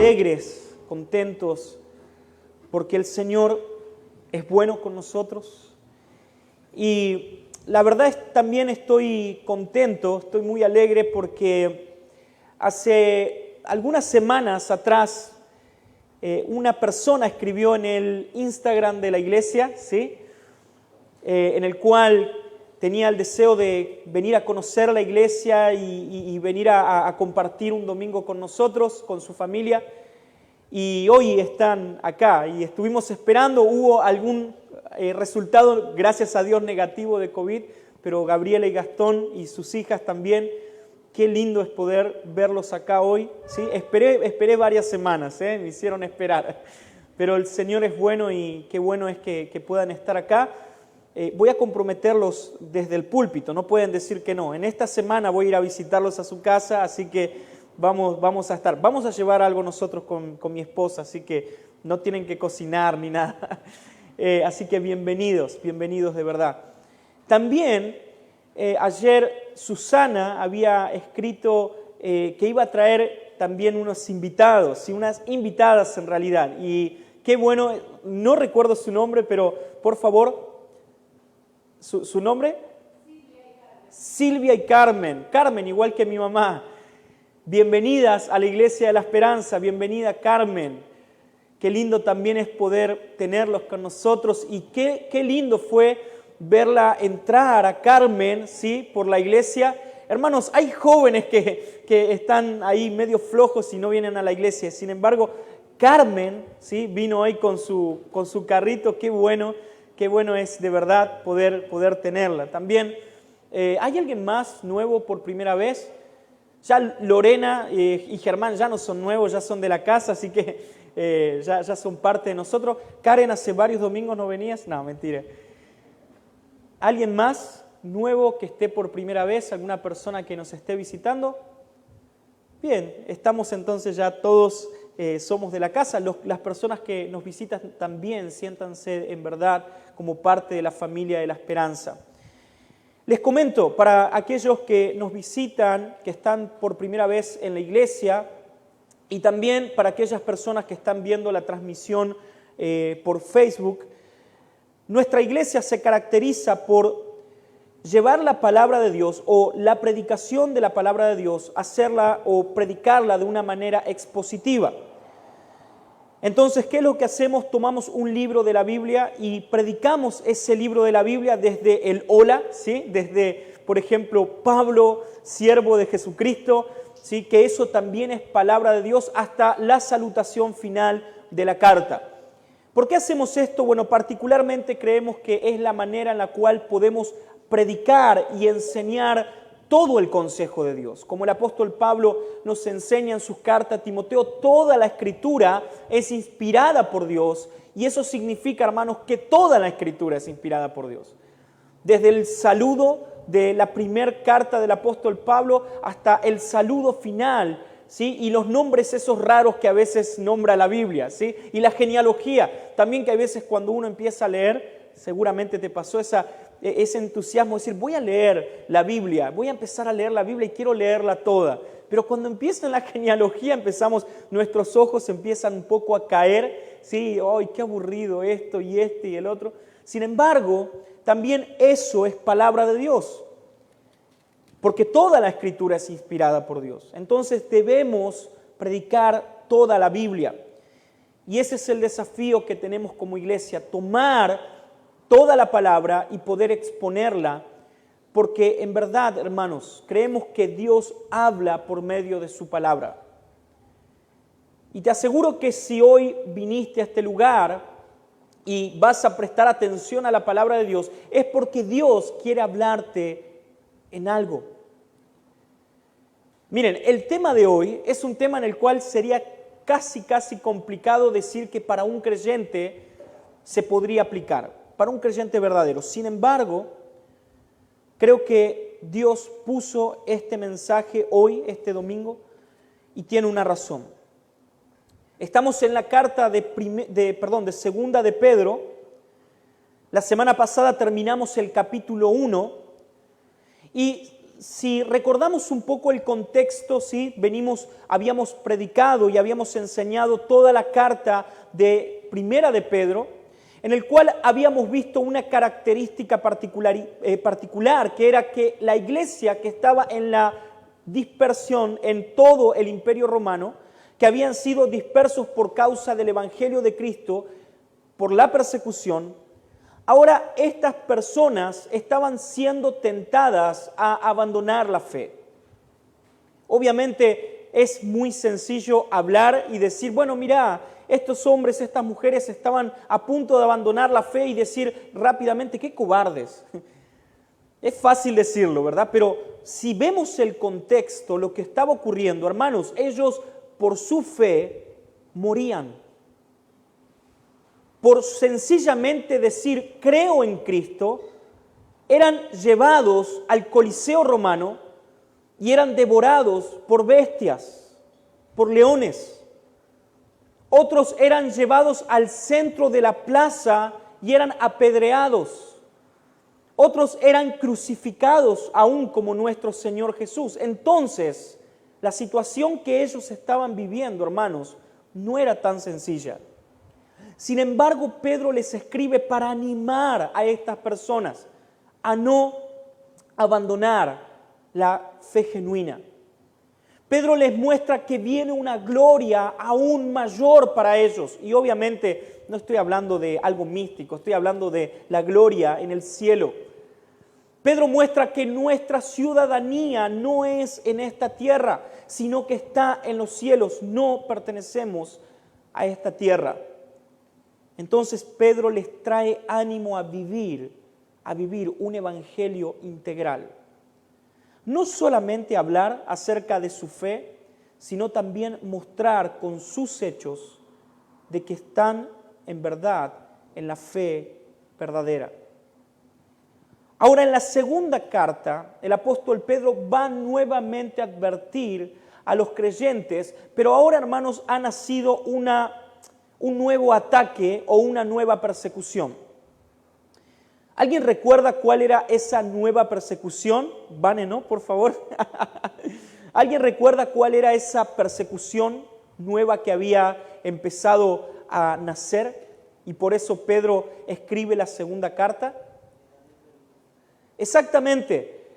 alegres, contentos, porque el Señor es bueno con nosotros. Y la verdad es también estoy contento, estoy muy alegre porque hace algunas semanas atrás una persona escribió en el Instagram de la iglesia, ¿sí? En el cual tenía el deseo de venir a conocer la iglesia y venir a compartir un domingo con nosotros, con su familia. Y hoy están acá y estuvimos esperando, hubo algún resultado, gracias a Dios, negativo de COVID, pero Gabriela y Gastón y sus hijas también. Qué lindo es poder verlos acá hoy, ¿sí? Esperé varias semanas, me hicieron esperar, pero el Señor es bueno y qué bueno es que puedan estar acá. Voy a comprometerlos desde el púlpito, no pueden decir que no. En esta semana voy a ir a visitarlos a su casa, así que vamos a estar. Vamos a llevar algo nosotros con mi esposa, así que no tienen que cocinar ni nada. Así que bienvenidos de verdad. También ayer Susana había escrito que iba a traer también unos invitados, y unas invitadas en realidad. Y qué bueno, no recuerdo su nombre, pero por favor... ¿Su nombre? Silvia y Carmen. Carmen, igual que mi mamá. Bienvenidas a la Iglesia de la Esperanza. Bienvenida, Carmen. Qué lindo también es poder tenerlos con nosotros. Y qué lindo fue verla entrar a Carmen, ¿sí? Por la iglesia. Hermanos, hay jóvenes que están ahí medio flojos y no vienen a la iglesia. Sin embargo, Carmen, ¿sí? Vino hoy con su carrito. Qué bueno es de verdad poder tenerla. También, ¿hay alguien más nuevo por primera vez? Ya Lorena y Germán ya no son nuevos, ya son de la casa, así que ya son parte de nosotros. Karen, hace varios domingos no venías. No, mentira. ¿Alguien más nuevo que esté por primera vez? ¿Alguna persona que nos esté visitando? Bien, estamos entonces ya todos... somos de la casa. Las personas que nos visitan también siéntanse en verdad como parte de la familia de la esperanza. Les comento, para aquellos que nos visitan, que están por primera vez en la iglesia, y también para aquellas personas que están viendo la transmisión por Facebook, nuestra iglesia se caracteriza por llevar la palabra de Dios o la predicación de la palabra de Dios, hacerla o predicarla de una manera expositiva. Entonces, ¿qué es lo que hacemos? Tomamos un libro de la Biblia y predicamos ese libro de la Biblia desde el hola, ¿sí? Desde, por ejemplo, Pablo, siervo de Jesucristo, ¿sí? Que eso también es palabra de Dios, hasta la salutación final de la carta. ¿Por qué hacemos esto? Bueno, particularmente creemos que es la manera en la cual podemos predicar y enseñar todo el consejo de Dios. Como el apóstol Pablo nos enseña en sus cartas a Timoteo, toda la Escritura es inspirada por Dios, y eso significa, hermanos, que toda la Escritura es inspirada por Dios. Desde el saludo de la primera carta del apóstol Pablo hasta el saludo final, ¿sí? Y los nombres esos raros que a veces nombra la Biblia, ¿sí? Y la genealogía, también que a veces cuando uno empieza a leer, seguramente te pasó ese entusiasmo de decir, voy a leer la Biblia, voy a empezar a leer la Biblia y quiero leerla toda. Pero cuando empieza la genealogía nuestros ojos empiezan un poco a caer, ¿sí? ¡Ay, qué aburrido esto y este y el otro! Sin embargo, también eso es palabra de Dios, porque toda la Escritura es inspirada por Dios. Entonces debemos predicar toda la Biblia. Y ese es el desafío que tenemos como iglesia, tomar toda la palabra y poder exponerla, porque en verdad, hermanos, creemos que Dios habla por medio de su palabra. Y te aseguro que si hoy viniste a este lugar y vas a prestar atención a la palabra de Dios, es porque Dios quiere hablarte en algo. Miren, el tema de hoy es un tema en el cual sería casi complicado decir que para un creyente se podría aplicar, para un creyente verdadero. Sin embargo, creo que Dios puso este mensaje hoy, este domingo, y tiene una razón. Estamos en la carta de segunda de Pedro. La semana pasada terminamos el capítulo 1 y si recordamos un poco el contexto, ¿sí? Habíamos predicado y habíamos enseñado toda la carta de Primera de Pedro, en el cual habíamos visto una característica particular, que era que la iglesia que estaba en la dispersión en todo el Imperio Romano, que habían sido dispersos por causa del Evangelio de Cristo, por la persecución, ahora estas personas estaban siendo tentadas a abandonar la fe. Obviamente es muy sencillo hablar y decir, bueno, mira, estos hombres, estas mujeres estaban a punto de abandonar la fe y decir rápidamente, qué cobardes. Es fácil decirlo, ¿verdad? Pero si vemos el contexto, lo que estaba ocurriendo, hermanos, ellos por su fe morían. Por sencillamente decir, creo en Cristo, eran llevados al Coliseo romano y eran devorados por bestias, por leones. Otros eran llevados al centro de la plaza y eran apedreados. Otros eran crucificados aún como nuestro Señor Jesús. Entonces, la situación que ellos estaban viviendo, hermanos, no era tan sencilla. Sin embargo, Pedro les escribe para animar a estas personas a no abandonar la fe genuina. Pedro les muestra que viene una gloria aún mayor para ellos. Y obviamente no estoy hablando de algo místico, estoy hablando de la gloria en el cielo. Pedro muestra que nuestra ciudadanía no es en esta tierra, sino que está en los cielos. No pertenecemos a esta tierra. Entonces Pedro les trae ánimo a vivir un evangelio integral. No solamente hablar acerca de su fe, sino también mostrar con sus hechos de que están en verdad en la fe verdadera. Ahora, en la segunda carta, el apóstol Pedro va nuevamente a advertir a los creyentes, pero ahora, hermanos, ha nacido un nuevo ataque o una nueva persecución. ¿Alguien recuerda cuál era esa nueva persecución? Vane, ¿no? Por favor. ¿Alguien recuerda cuál era esa persecución nueva que había empezado a nacer? Y por eso Pedro escribe la segunda carta. Exactamente.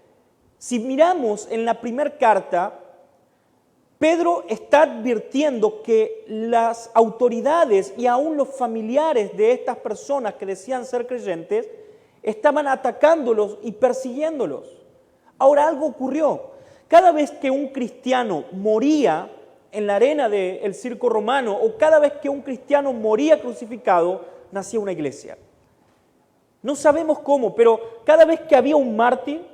Si miramos en la primera carta, Pedro está advirtiendo que las autoridades y aún los familiares de estas personas que decían ser creyentes estaban atacándolos y persiguiéndolos. Ahora algo ocurrió. Cada vez que un cristiano moría en la arena del circo romano o cada vez que un cristiano moría crucificado, nacía una iglesia. No sabemos cómo, pero cada vez que había un mártir,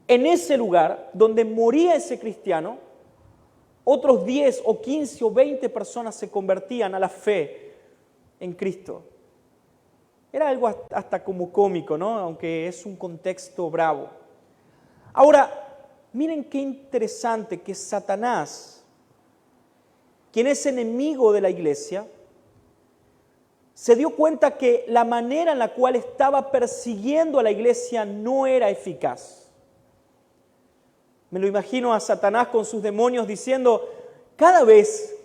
en ese lugar donde moría ese cristiano, otros 10 o 15 o 20 personas se convertían a la fe en Cristo. Era algo hasta como cómico, ¿no? Aunque es un contexto bravo. Ahora, miren qué interesante que Satanás, quien es enemigo de la iglesia, se dio cuenta que la manera en la cual estaba persiguiendo a la iglesia no era eficaz. Me lo imagino a Satanás con sus demonios diciendo, cada vez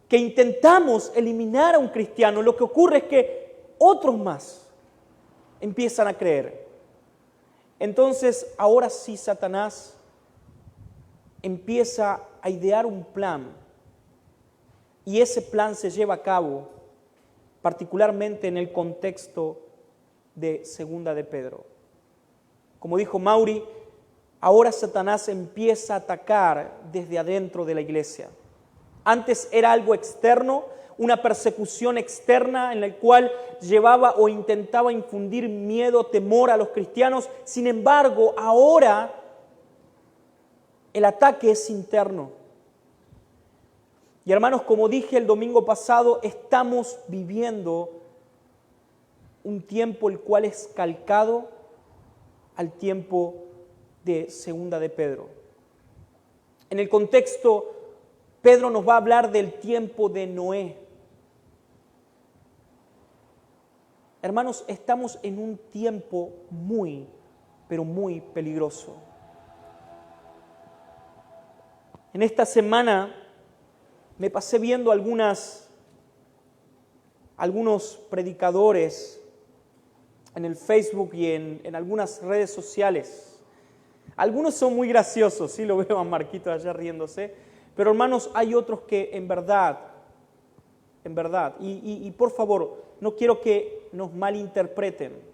que intentamos eliminar a un cristiano, lo que ocurre es que otros más empiezan a creer. Entonces, ahora sí Satanás empieza a idear un plan y ese plan se lleva a cabo particularmente en el contexto de Segunda de Pedro. Como dijo Mauri, ahora Satanás empieza a atacar desde adentro de la iglesia. Antes era algo externo, una persecución externa en la cual llevaba o intentaba infundir miedo, temor a los cristianos. Sin embargo, ahora el ataque es interno. Y hermanos, como dije el domingo pasado, estamos viviendo un tiempo el cual es calcado al tiempo de Segunda de Pedro. En el contexto, Pedro nos va a hablar del tiempo de Noé. Hermanos, estamos en un tiempo muy, pero muy peligroso. En esta semana me pasé viendo algunos predicadores en el Facebook y en algunas redes sociales. Algunos son muy graciosos, sí lo veo a Marquito allá riéndose, pero hermanos, hay otros que en verdad, y por favor, no quiero que nos malinterpreten.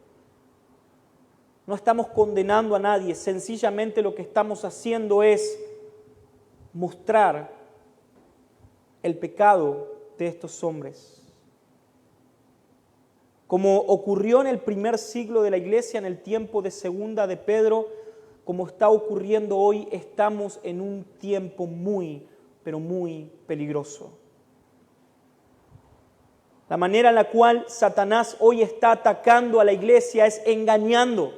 No estamos condenando a nadie, sencillamente lo que estamos haciendo es mostrar el pecado de estos hombres. Como ocurrió en el primer siglo de la iglesia, en el tiempo de Segunda de Pedro, como está ocurriendo hoy, estamos en un tiempo muy, pero muy peligroso. La manera en la cual Satanás hoy está atacando a la iglesia es engañando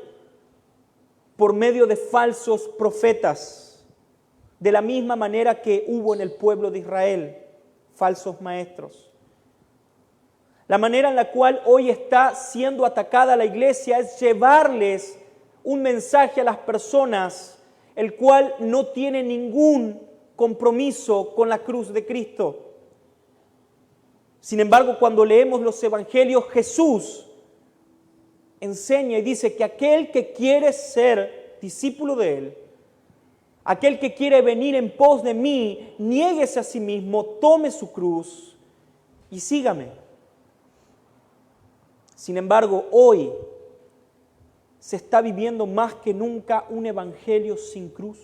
por medio de falsos profetas, de la misma manera que hubo en el pueblo de Israel, falsos maestros. La manera en la cual hoy está siendo atacada la iglesia es llevarles un mensaje a las personas, el cual no tiene ningún compromiso con la cruz de Cristo. Sin embargo, cuando leemos los evangelios, Jesús enseña y dice que aquel que quiere ser discípulo de Él, aquel que quiere venir en pos de mí, niéguese a sí mismo, tome su cruz y sígame. Sin embargo, hoy se está viviendo más que nunca un evangelio sin cruz,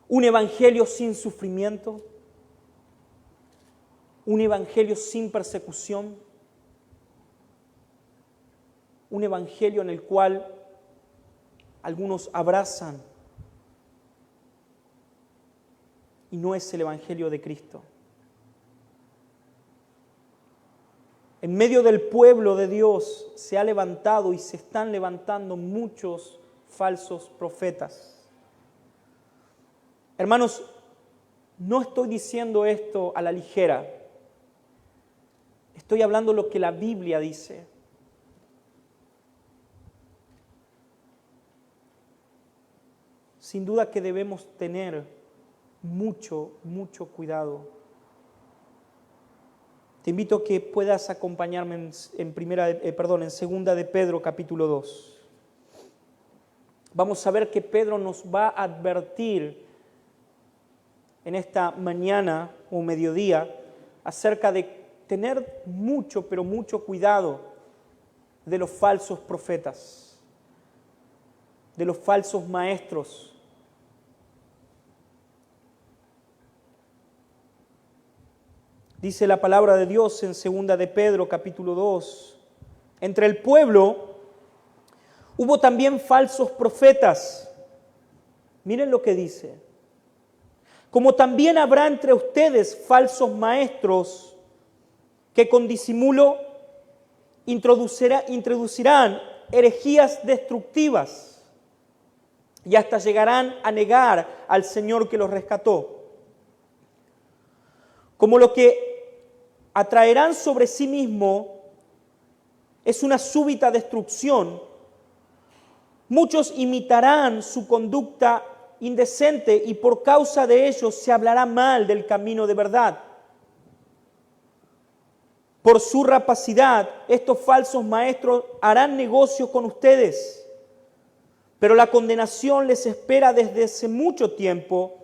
un evangelio sin sufrimiento, un evangelio sin persecución, un evangelio en el cual algunos abrazan y no es el evangelio de Cristo. En medio del pueblo de Dios se ha levantado y se están levantando muchos falsos profetas. Hermanos, no estoy diciendo esto a la ligera. Estoy hablando lo que la Biblia dice. Sin duda que debemos tener mucho cuidado. Te invito a que puedas acompañarme en Segunda de Pedro capítulo 2. Vamos a ver que Pedro nos va a advertir en esta mañana o mediodía acerca de tener mucho, pero mucho cuidado de los falsos profetas, de los falsos maestros. Dice la palabra de Dios en Segunda de Pedro, capítulo 2. Entre el pueblo hubo también falsos profetas. Miren lo que dice. Como también habrá entre ustedes falsos maestros que con disimulo introducirán herejías destructivas y hasta llegarán a negar al Señor que los rescató. Como lo que atraerán sobre sí mismo es una súbita destrucción, muchos imitarán su conducta indecente y por causa de ellos se hablará mal del camino de verdad. Por su rapacidad, estos falsos maestros harán negocio con ustedes, pero la condenación les espera desde hace mucho tiempo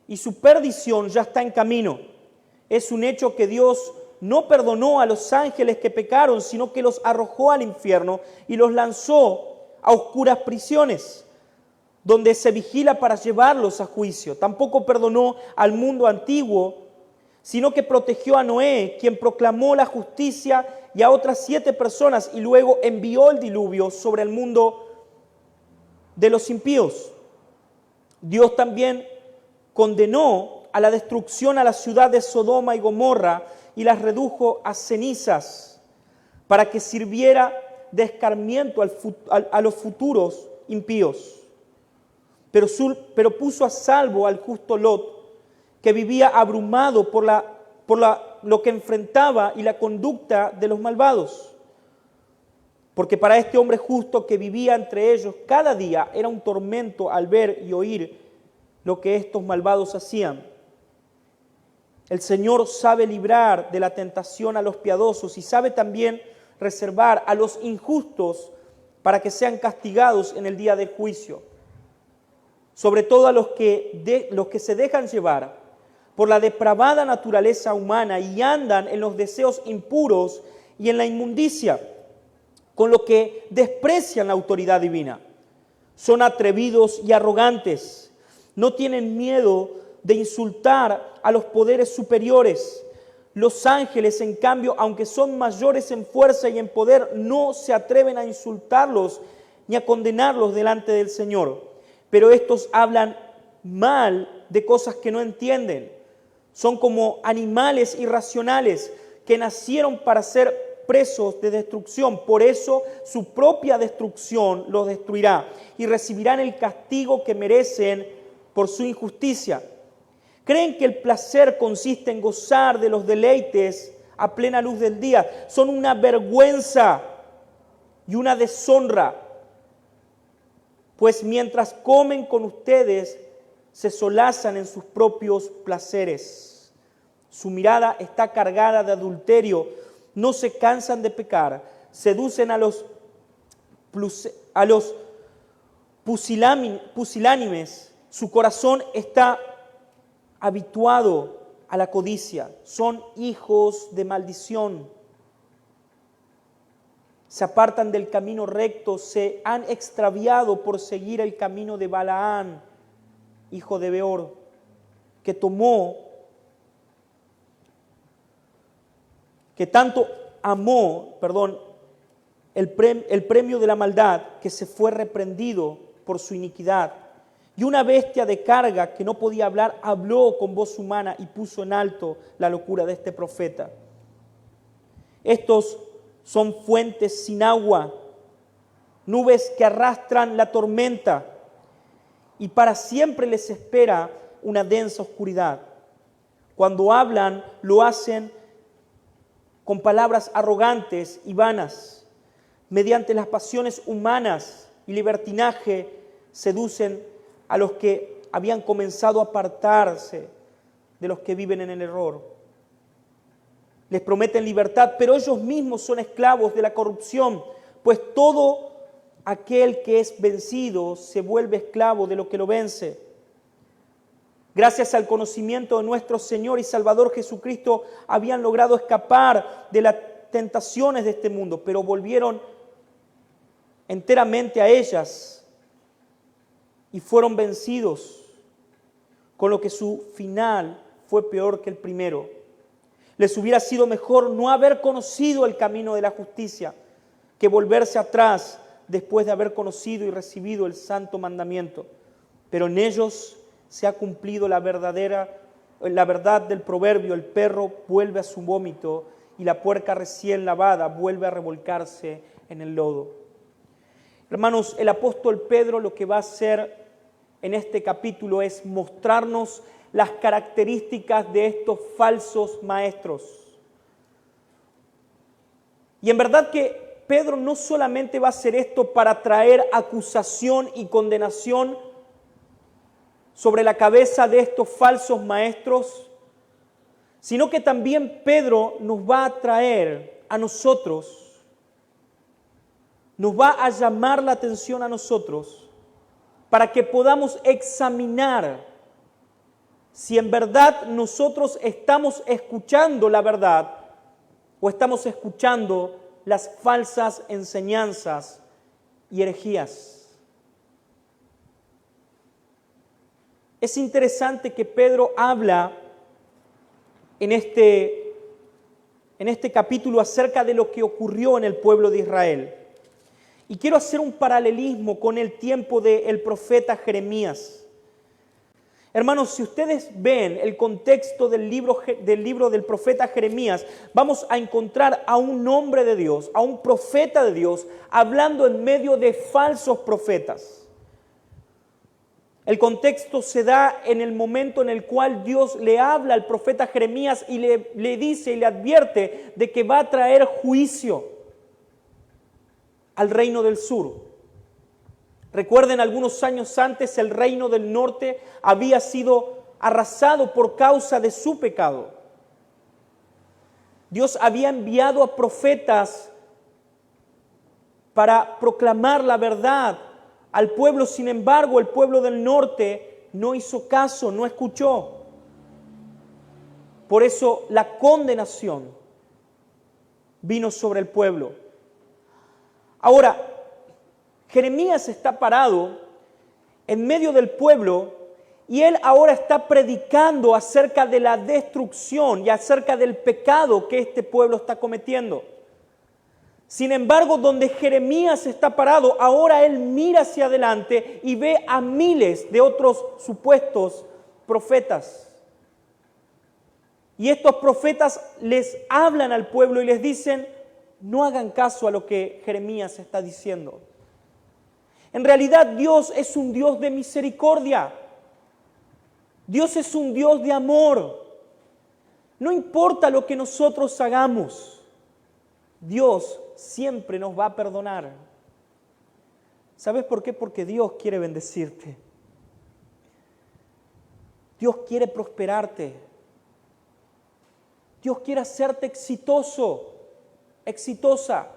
y su perdición ya está en camino. Es un hecho que Dios no perdonó a los ángeles que pecaron, sino que los arrojó al infierno y los lanzó a oscuras prisiones, donde se vigila para llevarlos a juicio. Tampoco perdonó al mundo antiguo, sino que protegió a Noé, quien proclamó la justicia, y a otras 7 personas, y luego envió el diluvio sobre el mundo de los impíos. Dios también condenó a la destrucción a la ciudad de Sodoma y Gomorra y las redujo a cenizas para que sirviera de escarmiento a los futuros impíos. Pero puso a salvo al justo Lot, que vivía abrumado por lo que enfrentaba y la conducta de los malvados. Porque para este hombre justo que vivía entre ellos cada día era un tormento al ver y oír lo que estos malvados hacían. El Señor sabe librar de la tentación a los piadosos y sabe también reservar a los injustos para que sean castigados en el día del juicio. Sobre todo a los que se dejan llevar por la depravada naturaleza humana y andan en los deseos impuros y en la inmundicia, con lo que desprecian la autoridad divina. Son atrevidos y arrogantes, no tienen miedo de insultar a los poderes superiores. Los ángeles, en cambio, aunque son mayores en fuerza y en poder, no se atreven a insultarlos ni a condenarlos delante del Señor. Pero estos hablan mal de cosas que no entienden. Son como animales irracionales que nacieron para ser presos de destrucción. Por eso su propia destrucción los destruirá y recibirán el castigo que merecen por su injusticia. Creen que el placer consiste en gozar de los deleites a plena luz del día. Son una vergüenza y una deshonra, pues mientras comen con ustedes, se solazan en sus propios placeres. Su mirada está cargada de adulterio, no se cansan de pecar, seducen a los pusilánimes, su corazón está habituado a la codicia, son hijos de maldición. Se apartan del camino recto, se han extraviado por seguir el camino de Balaán, hijo de Beor, que tanto amó, el premio de la maldad, que se fue reprendido por su iniquidad. Y una bestia de carga que no podía hablar, habló con voz humana y puso en alto la locura de este profeta. Estos son fuentes sin agua, nubes que arrastran la tormenta, y para siempre les espera una densa oscuridad. Cuando hablan, lo hacen con palabras arrogantes y vanas. Mediante las pasiones humanas y libertinaje seducen a los que habían comenzado a apartarse de los que viven en el error. Les prometen libertad, pero ellos mismos son esclavos de la corrupción, pues todo aquel que es vencido se vuelve esclavo de lo que lo vence. Gracias al conocimiento de nuestro Señor y Salvador Jesucristo, habían logrado escapar de las tentaciones de este mundo, pero volvieron enteramente a ellas y fueron vencidos, con lo que su final fue peor que el primero. Les hubiera sido mejor no haber conocido el camino de la justicia que volverse atrás después de haber conocido y recibido el santo mandamiento. Pero en ellos se ha cumplido la verdad del proverbio: el perro vuelve a su vómito y la puerca recién lavada vuelve a revolcarse en el lodo. Hermanos, el apóstol Pedro lo que va a hacer en este capítulo es mostrarnos las características de estos falsos maestros. Y en verdad que Pedro no solamente va a hacer esto para traer acusación y condenación sobre la cabeza de estos falsos maestros, sino que también Pedro nos va a traer a nosotros, nos va a llamar la atención a nosotros para que podamos examinar si en verdad nosotros estamos escuchando la verdad o estamos escuchando las falsas enseñanzas y herejías. Es interesante que Pedro habla en este capítulo acerca de lo que ocurrió en el pueblo de Israel. Y quiero hacer un paralelismo con el tiempo del profeta Jeremías. Hermanos, si ustedes ven el contexto del libro del profeta Jeremías, vamos a encontrar a un hombre de Dios, a un profeta de Dios, hablando en medio de falsos profetas. El contexto se da en el momento en el cual Dios le habla al profeta Jeremías y le dice y le advierte de que va a traer juicio al reino del sur. Recuerden, algunos años antes el reino del norte había sido arrasado por causa de su pecado. Dios había enviado a profetas para proclamar la verdad al pueblo. Sin embargo, el pueblo del norte no hizo caso, no escuchó. Por eso la condenación vino sobre el pueblo. Ahora, Jeremías está parado en medio del pueblo y él ahora está predicando acerca de la destrucción y acerca del pecado que este pueblo está cometiendo. Sin embargo, donde Jeremías está parado, ahora él mira hacia adelante y ve a miles de otros supuestos profetas. Y estos profetas les hablan al pueblo y les dicen: no hagan caso a lo que Jeremías está diciendo. En realidad, Dios es un Dios de misericordia. Dios es un Dios de amor. No importa lo que nosotros hagamos, Dios siempre nos va a perdonar. ¿Sabes por qué? Porque Dios quiere bendecirte. Dios quiere prosperarte. Dios quiere hacerte exitoso, exitosa.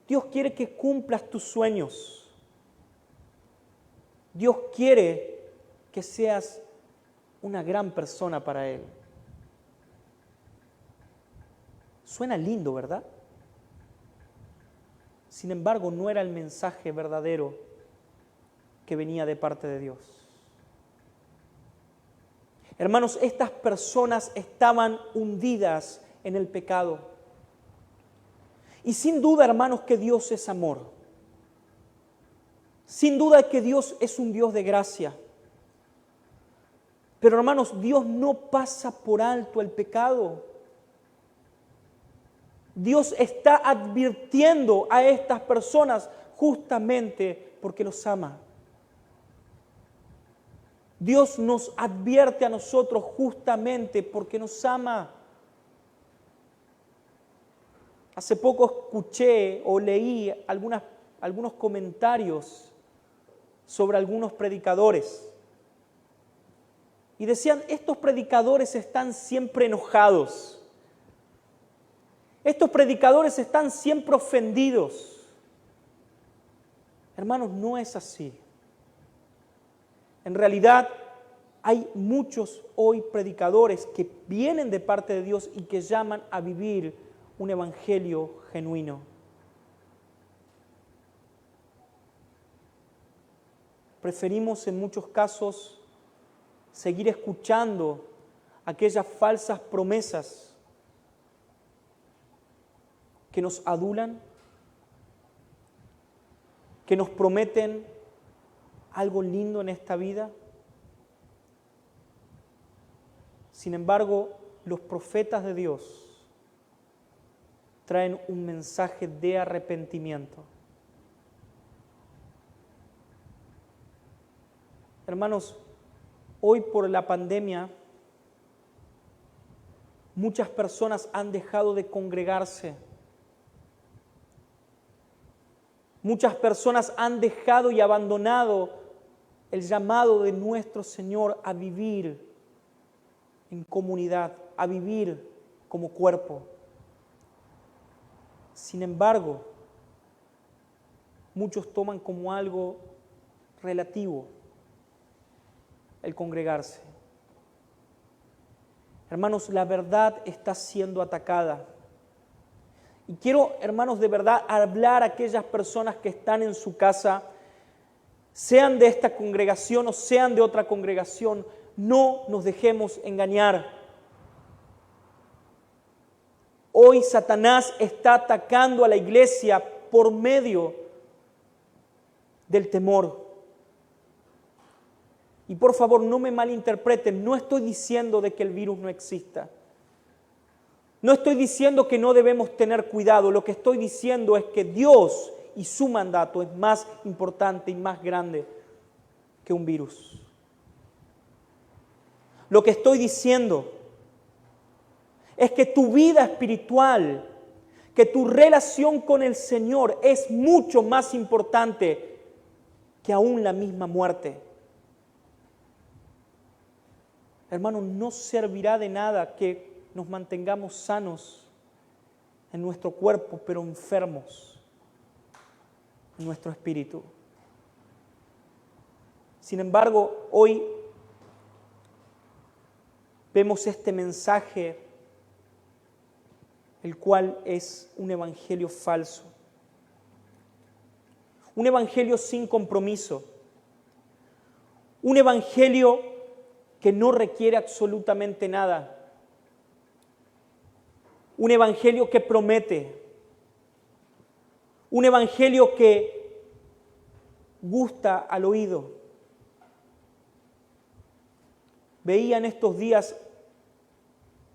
Dios quiere que cumplas tus sueños. Dios quiere que seas una gran persona para Él. Suena lindo, ¿verdad? Sin embargo, no era el mensaje verdadero que venía de parte de Dios. Hermanos, estas personas estaban hundidas en el pecado. Y sin duda, hermanos, que Dios es amor. Sin duda que Dios es un Dios de gracia. Pero hermanos, Dios no pasa por alto el pecado. Dios está advirtiendo a estas personas justamente porque los ama. Dios nos advierte a nosotros justamente porque nos ama. Hace poco escuché o leí algunos comentarios sobre algunos predicadores. Y decían: estos predicadores están siempre enojados. Estos predicadores están siempre ofendidos. Hermanos, no es así. En realidad, hay muchos hoy predicadores que vienen de parte de Dios y que llaman a vivir un evangelio genuino. Preferimos en muchos casos seguir escuchando aquellas falsas promesas que nos adulan, que nos prometen algo lindo en esta vida. Sin embargo, los profetas de Dios traen un mensaje de arrepentimiento. Hermanos, hoy por la pandemia, muchas personas han dejado de congregarse. Muchas personas han dejado y abandonado el llamado de nuestro Señor a vivir en comunidad, a vivir como cuerpo. Sin embargo, muchos toman como algo relativo el congregarse. Hermanos, la verdad está siendo atacada. Y quiero, hermanos, de verdad hablar a aquellas personas que están en su casa, sean de esta congregación o sean de otra congregación, no nos dejemos engañar. Hoy Satanás está atacando a la iglesia por medio del temor. Y por favor, no me malinterpreten, no estoy diciendo de que el virus no exista. No estoy diciendo que no debemos tener cuidado, lo que estoy diciendo es que Dios y su mandato es más importante y más grande que un virus. Lo que estoy diciendo es que tu vida espiritual, que tu relación con el Señor es mucho más importante que aún la misma muerte. Hermanos, no servirá de nada que nos mantengamos sanos en nuestro cuerpo, pero enfermos en nuestro espíritu. Sin embargo, hoy vemos este mensaje, el cual es un evangelio falso. Un evangelio sin compromiso. Un evangelio que no requiere absolutamente nada. Un evangelio que promete. Un evangelio que gusta al oído. Veía en estos días,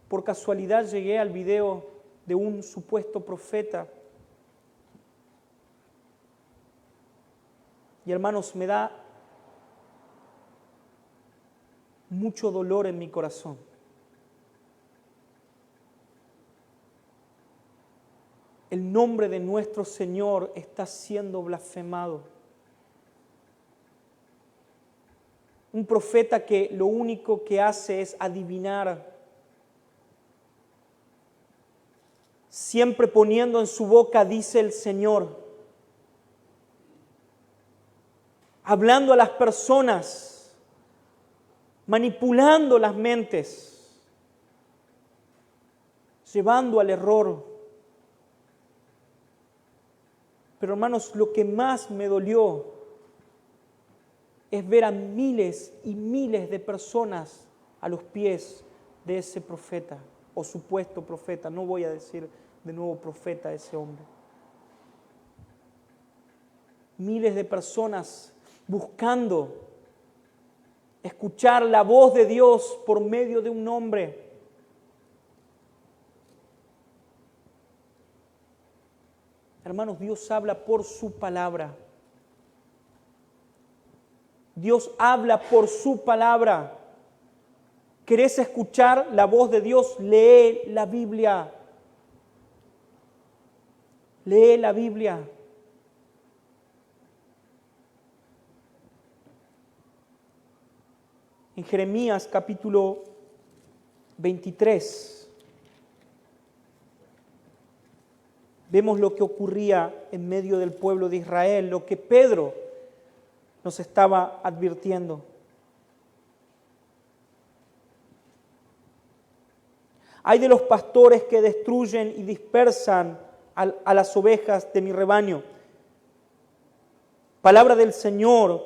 por casualidad llegué al video de un supuesto profeta. Y hermanos, me da mucho dolor en mi corazón. El nombre de nuestro Señor está siendo blasfemado. Un profeta que lo único que hace es adivinar, siempre poniendo en su boca, dice el Señor, hablando a las personas, manipulando las mentes, llevando al error. Pero hermanos, lo que más me dolió es ver a miles y miles de personas a los pies de ese profeta o supuesto profeta. No voy a decir de nuevo profeta a ese hombre. Miles de personas buscando escuchar la voz de Dios por medio de un hombre. Hermanos, Dios habla por su palabra. Dios habla por su palabra. ¿Querés escuchar la voz de Dios? Lee la Biblia. Lee la Biblia. En Jeremías capítulo 23 vemos lo que ocurría en medio del pueblo de Israel, lo que Pedro nos estaba advirtiendo. Hay de los pastores que destruyen y dispersan a las ovejas de mi rebaño. Palabra del Señor.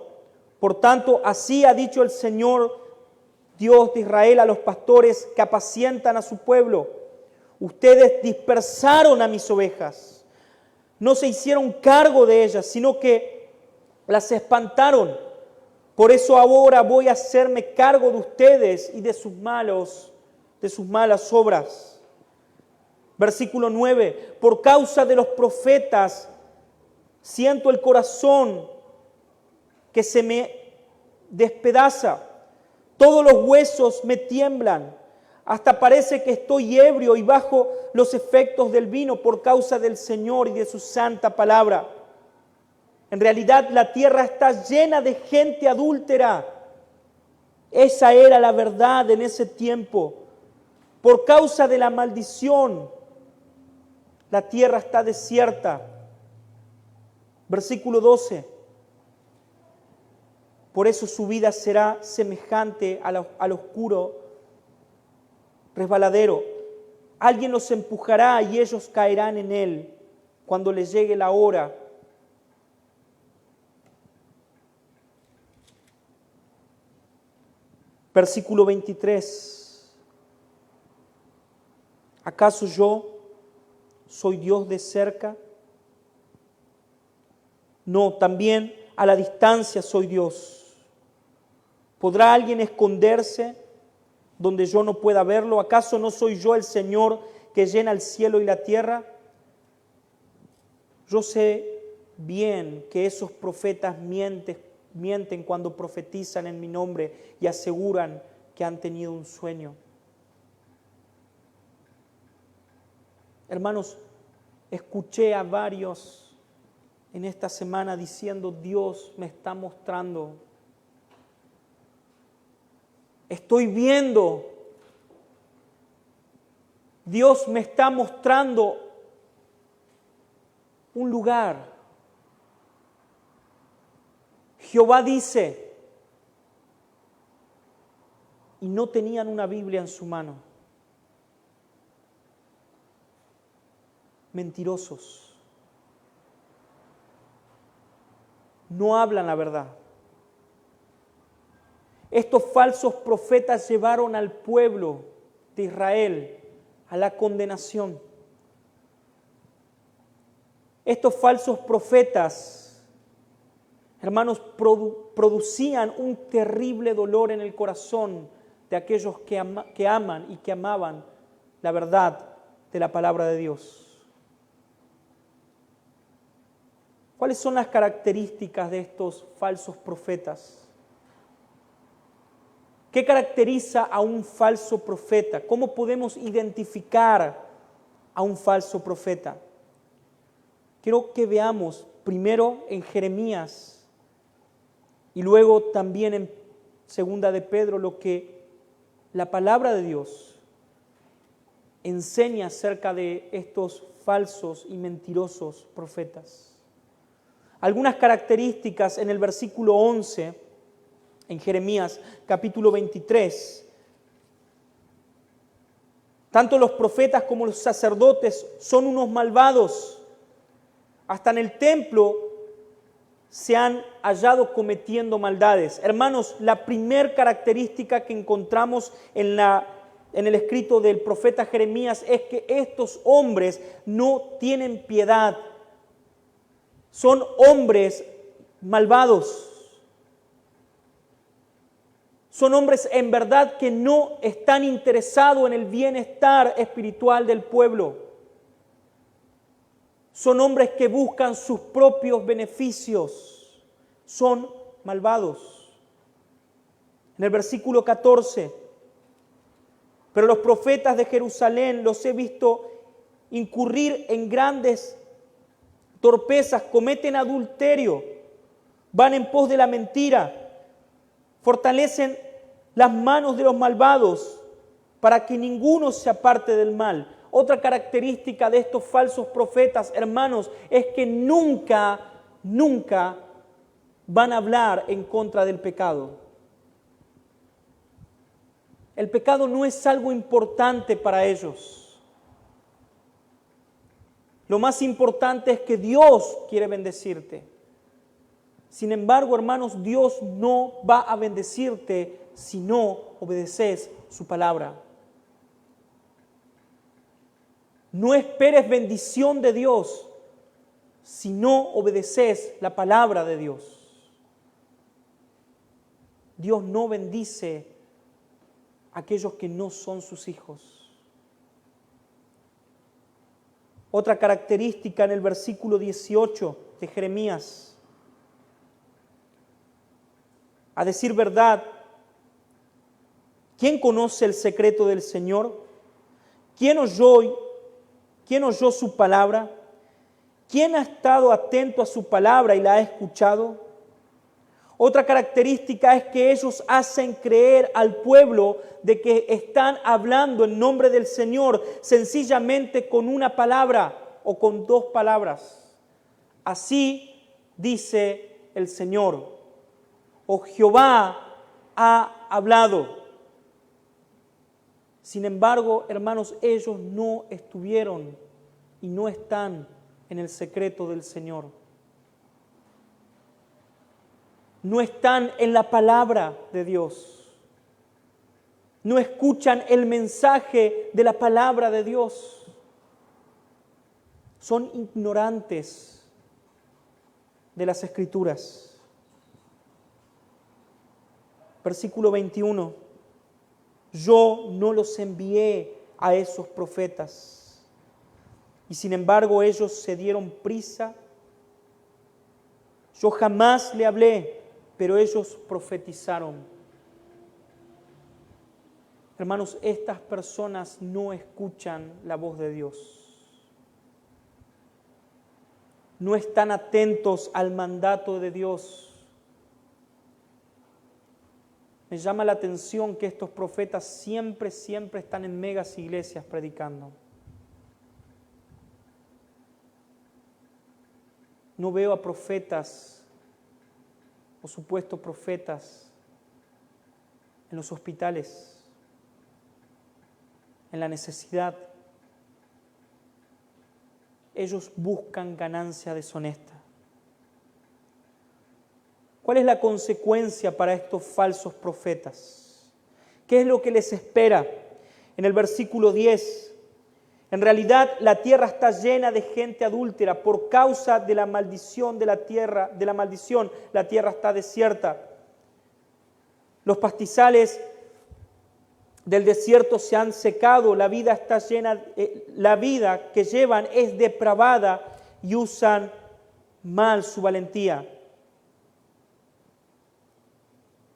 Por tanto, así ha dicho el Señor, Dios de Israel, a los pastores que apacientan a su pueblo. Ustedes dispersaron a mis ovejas. No se hicieron cargo de ellas, sino que las espantaron. Por eso ahora voy a hacerme cargo de ustedes y de sus malas obras. Versículo 9. Por causa de los profetas siento el corazón que se me despedaza. Todos los huesos me tiemblan. Hasta parece que estoy ebrio y bajo los efectos del vino por causa del Señor y de su santa palabra. En realidad la tierra está llena de gente adúltera. Esa era la verdad en ese tiempo. Por causa de la maldición, la tierra está desierta. Versículo 12. Por eso su vida será semejante al oscuro resbaladero. Alguien los empujará y ellos caerán en él cuando les llegue la hora. Versículo 23. ¿Acaso yo soy Dios de cerca? No, también a la distancia soy Dios. ¿Podrá alguien esconderse donde yo no pueda verlo? ¿Acaso no soy yo el Señor que llena el cielo y la tierra? Yo sé bien que esos profetas mienten cuando profetizan en mi nombre y aseguran que han tenido un sueño. Hermanos, escuché a varios en esta semana diciendo: Dios me está mostrando, estoy viendo, Dios me está mostrando un lugar. Jehová dice, y no tenían una Biblia en su mano. Mentirosos. No hablan la verdad. Estos falsos profetas llevaron al pueblo de Israel a la condenación. Estos falsos profetas, hermanos, producían un terrible dolor en el corazón de aquellos que aman y que amaban la verdad de la palabra de Dios. ¿Cuáles son las características de estos falsos profetas? ¿Qué caracteriza a un falso profeta? ¿Cómo podemos identificar a un falso profeta? Quiero que veamos primero en Jeremías y luego también en Segunda de Pedro lo que la palabra de Dios enseña acerca de estos falsos y mentirosos profetas. Algunas características en el versículo 11, en Jeremías capítulo 23. Tanto los profetas como los sacerdotes son unos malvados. Hasta en el templo se han hallado cometiendo maldades. Hermanos, la primer característica que encontramos en el escrito del profeta Jeremías es que estos hombres no tienen piedad. Son hombres malvados. Son hombres en verdad que no están interesados en el bienestar espiritual del pueblo. Son hombres que buscan sus propios beneficios. Son malvados. En el versículo 14, pero los profetas de Jerusalén los he visto incurrir en grandes torpezas, cometen adulterio, van en pos de la mentira, fortalecen las manos de los malvados para que ninguno se aparte del mal. Otra característica de estos falsos profetas, hermanos, es que nunca van a hablar en contra del pecado. El pecado no es algo importante para ellos. Lo más importante es que Dios quiere bendecirte. Sin embargo, hermanos, Dios no va a bendecirte si no obedeces su palabra. No esperes bendición de Dios si no obedeces la palabra de Dios. Dios no bendice a aquellos que no son sus hijos. Otra característica en el versículo 18 de Jeremías. A decir verdad, ¿quién conoce el secreto del Señor? ¿Quién oyó su palabra? ¿Quién ha estado atento a su palabra y la ha escuchado? Otra característica es que ellos hacen creer al pueblo de que están hablando en nombre del Señor sencillamente con una palabra o con dos palabras. Así dice el Señor, o Jehová ha hablado. Sin embargo, hermanos, ellos no estuvieron y no están en el secreto del Señor. No están en la palabra de Dios. No escuchan el mensaje de la palabra de Dios. Son ignorantes de las Escrituras. Versículo 21. Yo no los envié a esos profetas. Y sin embargo ellos se dieron prisa. Yo jamás le hablé, pero ellos profetizaron. Hermanos, estas personas no escuchan la voz de Dios. no están atentos al mandato de Dios. Me llama la atención que estos profetas siempre están en megas iglesias predicando. No veo a profetas o supuestos profetas en los hospitales, en la necesidad. Ellos buscan ganancia deshonesta. ¿Cuál es la consecuencia para estos falsos profetas? ¿Qué es lo que les espera? En el versículo 10, en realidad la tierra está llena de gente adúltera. Por causa de la maldición de la tierra, la tierra está desierta. Los pastizales del desierto se han secado, la vida está llena, la vida que llevan es depravada y usan mal su valentía.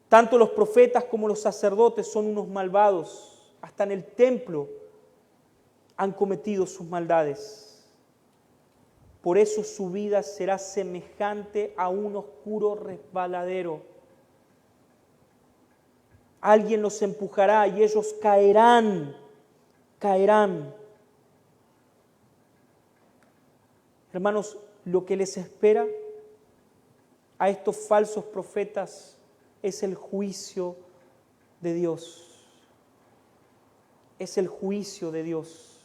Tanto los profetas como los sacerdotes son unos malvados. Hasta en el templo han cometido sus maldades. Por eso su vida será semejante a un oscuro resbaladero. Alguien los empujará y ellos caerán. Hermanos, lo que les espera a estos falsos profetas es el juicio de Dios. Es el juicio de Dios.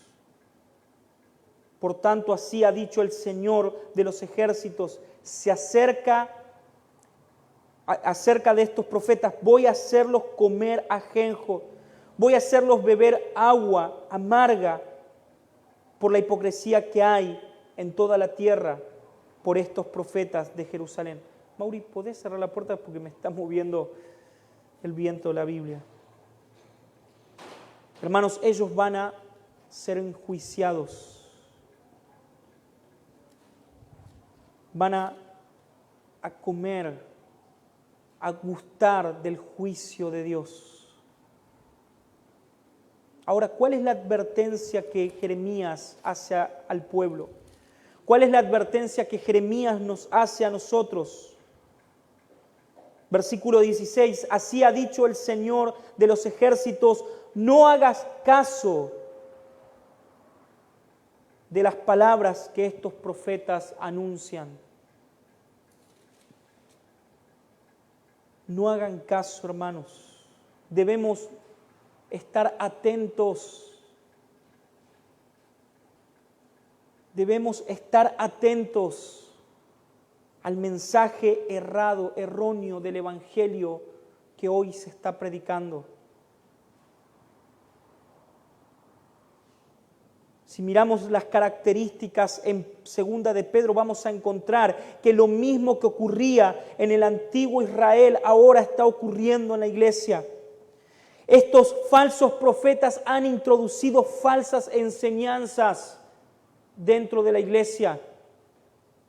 Por tanto, así ha dicho el Señor de los ejércitos, se acerca de estos profetas, voy a hacerlos comer ajenjo, voy a hacerlos beber agua amarga por la hipocresía que hay en toda la tierra por estos profetas de Jerusalén. Mauri, ¿podés cerrar la puerta porque me está moviendo el viento de la Biblia? Hermanos, ellos van a ser enjuiciados. Van a comer, a gustar del juicio de Dios. Ahora, ¿cuál es la advertencia que Jeremías hace al pueblo? ¿Cuál es la advertencia que Jeremías nos hace a nosotros? Versículo 16, así ha dicho el Señor de los ejércitos, no hagas caso de las palabras que estos profetas anuncian. No hagan caso, hermanos. Debemos estar atentos. Debemos estar atentos al mensaje erróneo del Evangelio que hoy se está predicando. Si miramos las características en 2 de Pedro, vamos a encontrar que lo mismo que ocurría en el antiguo Israel ahora está ocurriendo en la iglesia. Estos falsos profetas han introducido falsas enseñanzas dentro de la iglesia.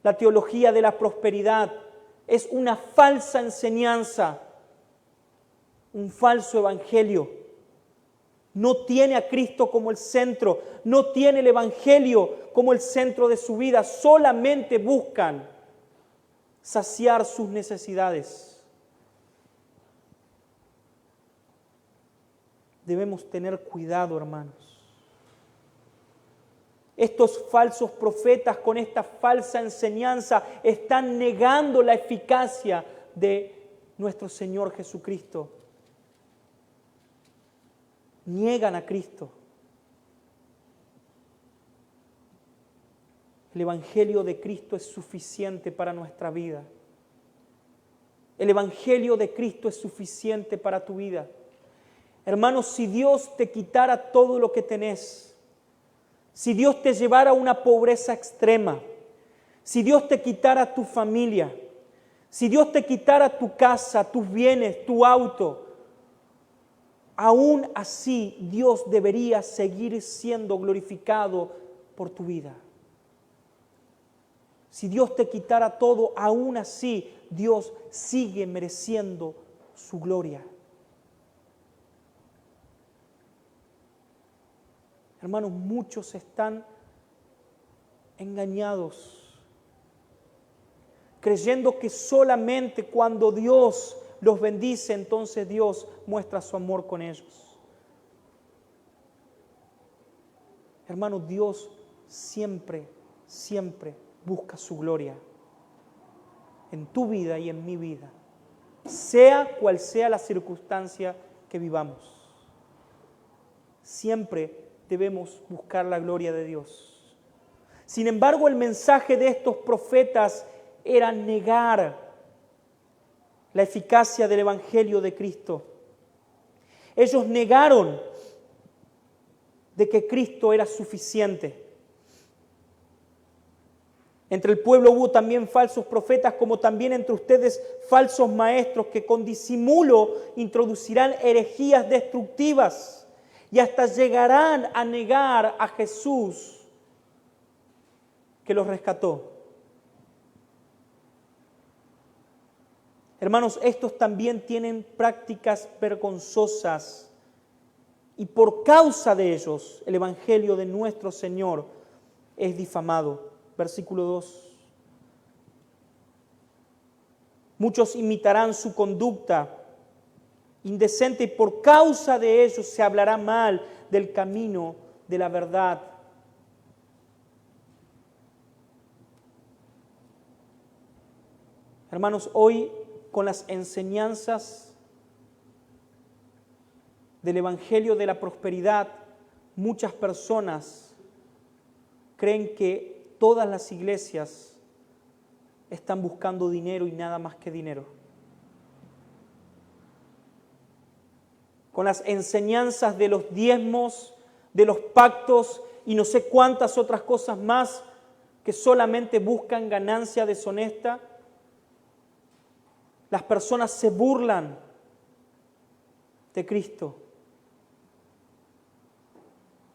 La teología de la prosperidad es una falsa enseñanza, un falso evangelio. No tiene a Cristo como el centro, no tiene el evangelio como el centro de su vida, solamente buscan saciar sus necesidades. Debemos tener cuidado, hermanos. Estos falsos profetas con esta falsa enseñanza están negando la eficacia de nuestro Señor Jesucristo. Niegan a Cristo. El Evangelio de Cristo es suficiente para nuestra vida. El Evangelio de Cristo es suficiente para tu vida. Hermanos, si Dios te quitara todo lo que tenés, si Dios te llevara a una pobreza extrema, si Dios te quitara tu familia, si Dios te quitara tu casa, tus bienes, tu auto, aún así Dios debería seguir siendo glorificado por tu vida. Si Dios te quitara todo, aún así Dios sigue mereciendo su gloria. Hermanos, muchos están engañados creyendo que solamente cuando Dios los bendice, entonces Dios muestra su amor con ellos. Hermano, Dios siempre, siempre busca su gloria en tu vida y en mi vida, sea cual sea la circunstancia que vivamos. Siempre debemos buscar la gloria de Dios. Sin embargo, el mensaje de estos profetas era negar la eficacia del Evangelio de Cristo. Ellos negaron de que Cristo era suficiente. Entre el pueblo hubo también falsos profetas, como también entre ustedes falsos maestros que con disimulo introducirán herejías destructivas y hasta llegarán a negar a Jesús que los rescató. Hermanos, estos también tienen prácticas vergonzosas y por causa de ellos el Evangelio de nuestro Señor es difamado. Versículo 2. Muchos imitarán su conducta indecente y por causa de ellos se hablará mal del camino de la verdad. Hermanos, hoy con las enseñanzas del Evangelio de la prosperidad, muchas personas creen que todas las iglesias están buscando dinero y nada más que dinero. Con las enseñanzas de los diezmos, de los pactos y no sé cuántas otras cosas más que solamente buscan ganancia deshonesta, las personas se burlan de Cristo.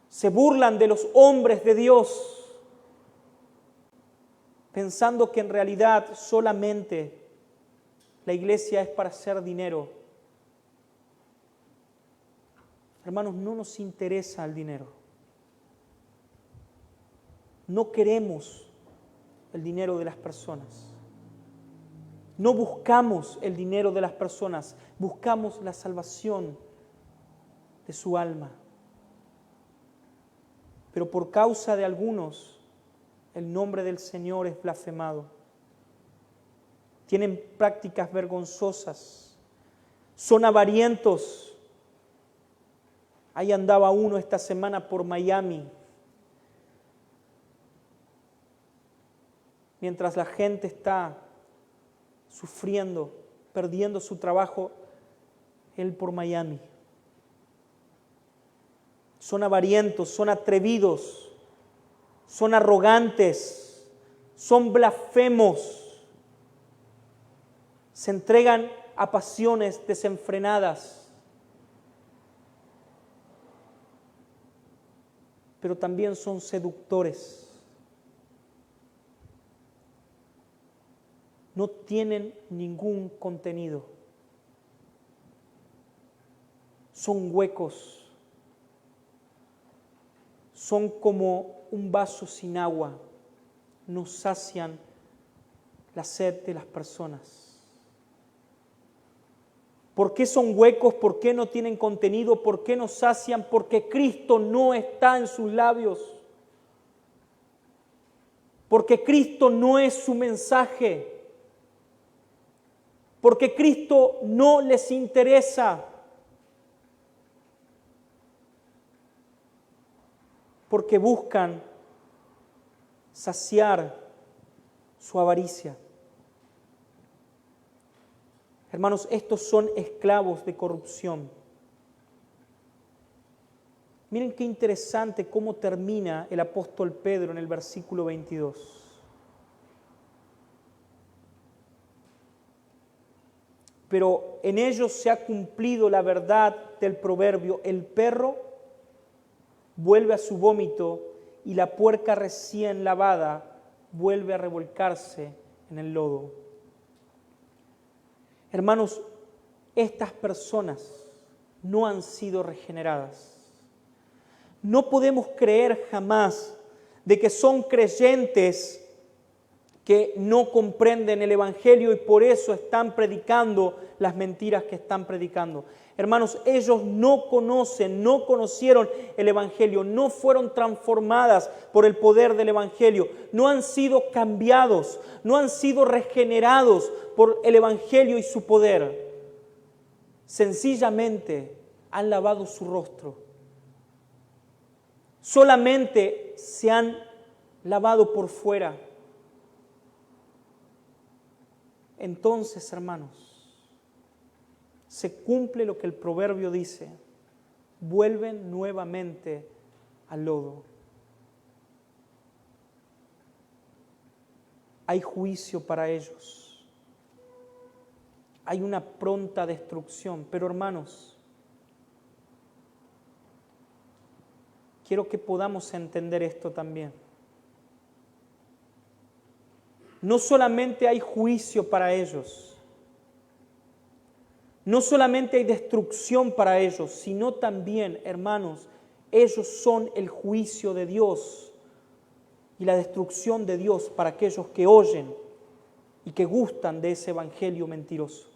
Se burlan de los hombres de Dios, pensando que en realidad solamente la iglesia es para hacer dinero. Hermanos, no nos interesa el dinero. No queremos el dinero de las personas. No buscamos el dinero de las personas, buscamos la salvación de su alma. Pero por causa de algunos, el nombre del Señor es blasfemado. Tienen prácticas vergonzosas, son avarientos. Ahí andaba uno esta semana por Miami, mientras la gente está sufriendo, perdiendo su trabajo, él por Miami. Son avarientos, son atrevidos, son arrogantes, son blasfemos, se entregan a pasiones desenfrenadas, pero también son seductores. No tienen ningún contenido. Son huecos. Son como un vaso sin agua. No sacian la sed de las personas. ¿Por qué son huecos? ¿Por qué no tienen contenido? ¿Por qué no sacian? Porque Cristo no está en sus labios. Porque Cristo no es su mensaje. Porque Cristo no les interesa. Porque buscan saciar su avaricia. Hermanos, estos son esclavos de corrupción. Miren qué interesante cómo termina el apóstol Pedro en el versículo 22. Pero en ellos se ha cumplido la verdad del proverbio: el perro vuelve a su vómito y la puerca recién lavada vuelve a revolcarse en el lodo. Hermanos, estas personas no han sido regeneradas. No podemos creer jamás de que son creyentes que no comprenden el Evangelio y por eso están predicando las mentiras que están predicando. Hermanos, ellos no conocieron el Evangelio, no fueron transformadas por el poder del Evangelio, no han sido cambiados, no han sido regenerados por el Evangelio y su poder. Sencillamente han lavado su rostro. Solamente se han lavado por fuera. Entonces, hermanos, se cumple lo que el proverbio dice: vuelven nuevamente al lodo. Hay juicio para ellos. Hay una pronta destrucción. Pero hermanos, quiero que podamos entender esto también. No solamente hay juicio para ellos, no solamente hay destrucción para ellos, sino también, hermanos, ellos son el juicio de Dios y la destrucción de Dios para aquellos que oyen y que gustan de ese evangelio mentiroso.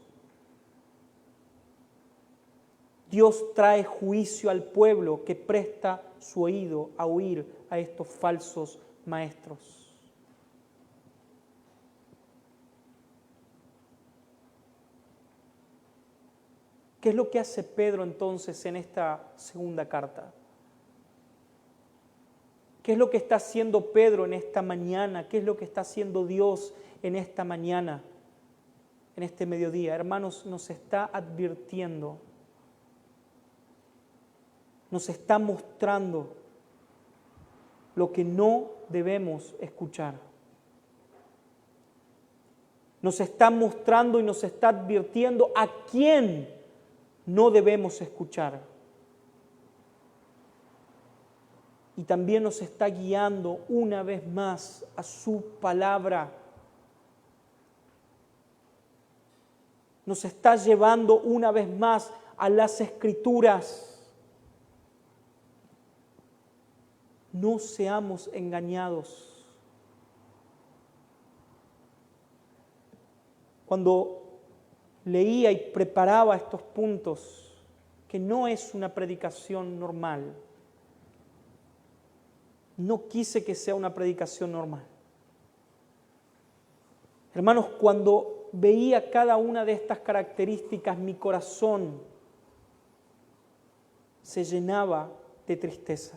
Dios trae juicio al pueblo que presta su oído a oír a estos falsos maestros. ¿Qué es lo que hace Pedro entonces en esta segunda carta? ¿Qué es lo que está haciendo Pedro en esta mañana? ¿Qué es lo que está haciendo Dios en esta mañana, en este mediodía? Hermanos, nos está advirtiendo, nos está mostrando lo que no debemos escuchar. Nos está mostrando y nos está advirtiendo a quién no debemos escuchar. Y también nos está guiando una vez más a su palabra. Nos está llevando una vez más a las Escrituras. No seamos engañados. Cuando leía y preparaba estos puntos, que no es una predicación normal, no quise que sea una predicación normal. Hermanos, cuando veía cada una de estas características, mi corazón se llenaba de tristeza.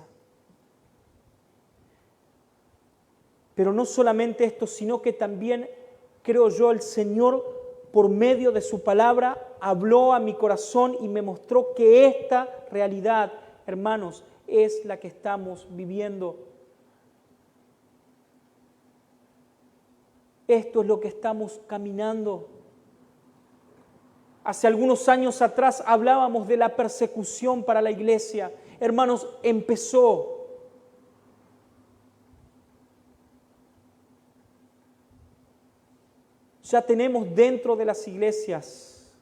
Pero no solamente esto, sino que también, creo yo, el Señor, por medio de su palabra, habló a mi corazón y me mostró que esta realidad, hermanos, es la que estamos viviendo. Esto es lo que estamos caminando. Hace algunos años atrás hablábamos de la persecución para la iglesia. Hermanos, empezó. Ya tenemos dentro de las iglesias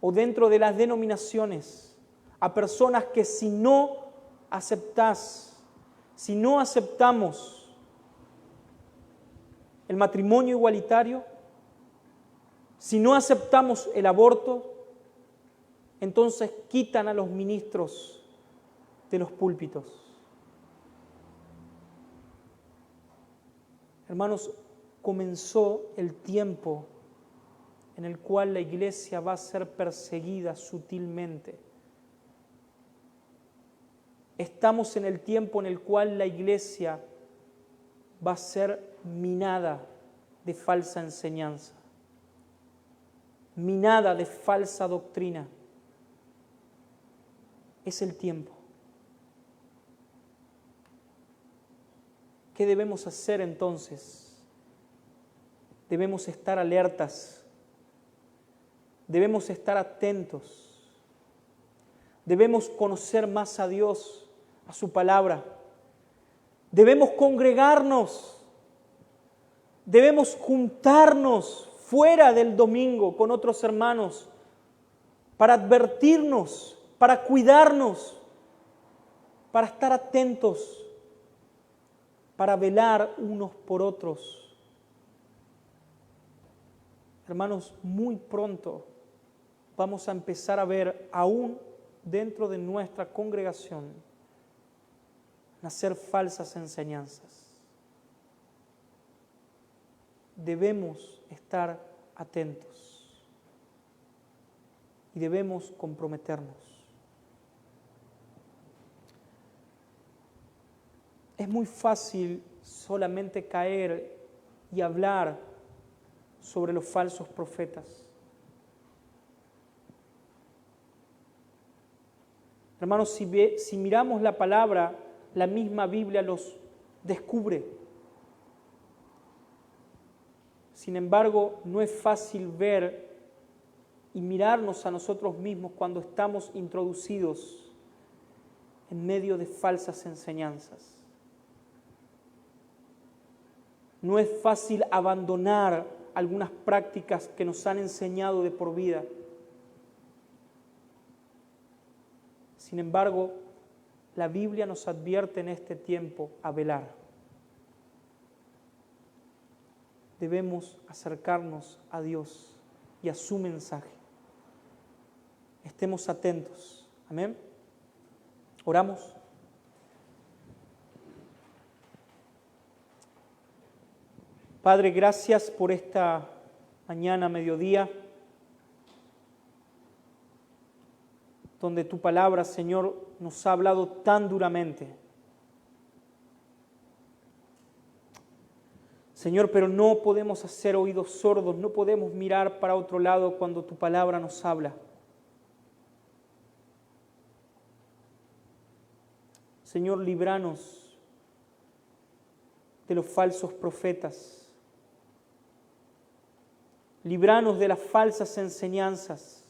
o dentro de las denominaciones a personas que si no aceptamos el matrimonio igualitario, si no aceptamos el aborto, entonces quitan a los ministros de los púlpitos. Hermanos, comenzó el tiempo en el cual la iglesia va a ser perseguida sutilmente. Estamos en el tiempo en el cual la iglesia va a ser minada de falsa enseñanza, minada de falsa doctrina. Es el tiempo. ¿Qué debemos hacer entonces? Debemos estar alertas, debemos estar atentos, debemos conocer más a Dios, a su palabra, debemos congregarnos, debemos juntarnos fuera del domingo con otros hermanos para advertirnos, para cuidarnos, para estar atentos, para velar unos por otros. Hermanos, muy pronto vamos a empezar a ver, aún dentro de nuestra congregación, nacer falsas enseñanzas. Debemos estar atentos y debemos comprometernos. Es muy fácil solamente caer y hablar sobre los falsos profetas. Hermanos, si miramos la palabra, la misma Biblia los descubre. Sin embargo, no es fácil ver y mirarnos a nosotros mismos cuando estamos introducidos en medio de falsas enseñanzas. No es fácil abandonar algunas prácticas que nos han enseñado de por vida. Sin embargo, la Biblia nos advierte en este tiempo a velar. Debemos acercarnos a Dios y a su mensaje. Estemos atentos. Amén. Oramos. Padre, gracias por esta mañana, mediodía, donde tu palabra, Señor, nos ha hablado tan duramente. Señor, pero no podemos hacer oídos sordos, no podemos mirar para otro lado cuando tu palabra nos habla. Señor, líbranos de los falsos profetas. Líbranos de las falsas enseñanzas.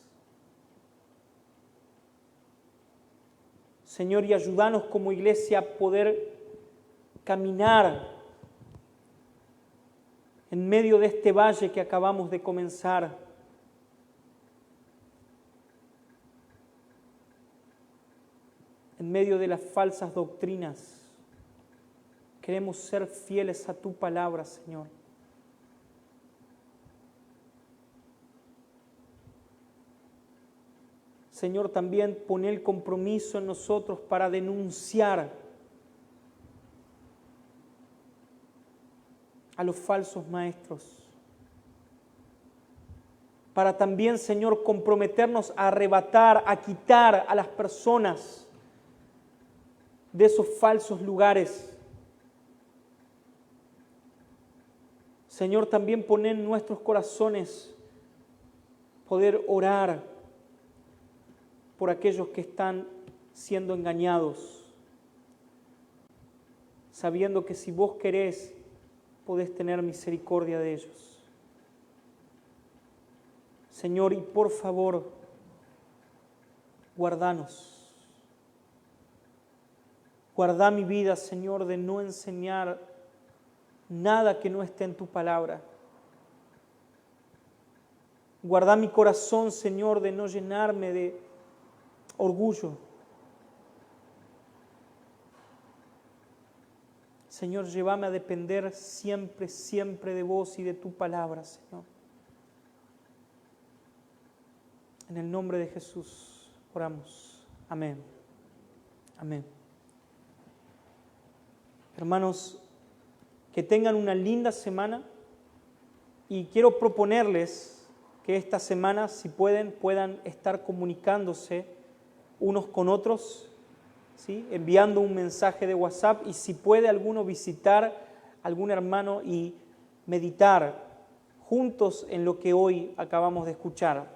Señor, y ayúdanos como iglesia a poder caminar en medio de este valle que acabamos de comenzar. En medio de las falsas doctrinas. Queremos ser fieles a tu palabra, Señor. Señor, también pon el compromiso en nosotros para denunciar a los falsos maestros. Para también, Señor, comprometernos a arrebatar, a quitar a las personas de esos falsos lugares. Señor, también pon en nuestros corazones poder orar por aquellos que están siendo engañados, sabiendo que si vos querés, podés tener misericordia de ellos. Señor, y por favor, guardanos. Guarda mi vida, Señor, de no enseñar nada que no esté en tu palabra. Guarda mi corazón, Señor, de no llenarme de orgullo. Señor, llévame a depender siempre, siempre de vos y de tu palabra, Señor. En el nombre de Jesús oramos. Amén. Amén. Hermanos, que tengan una linda semana y quiero proponerles que esta semana, si puedan estar comunicándose unos con otros, ¿sí? Enviando un mensaje de WhatsApp y si puede alguno visitar a algún hermano y meditar juntos en lo que hoy acabamos de escuchar.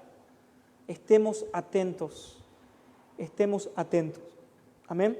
Estemos atentos. Amén.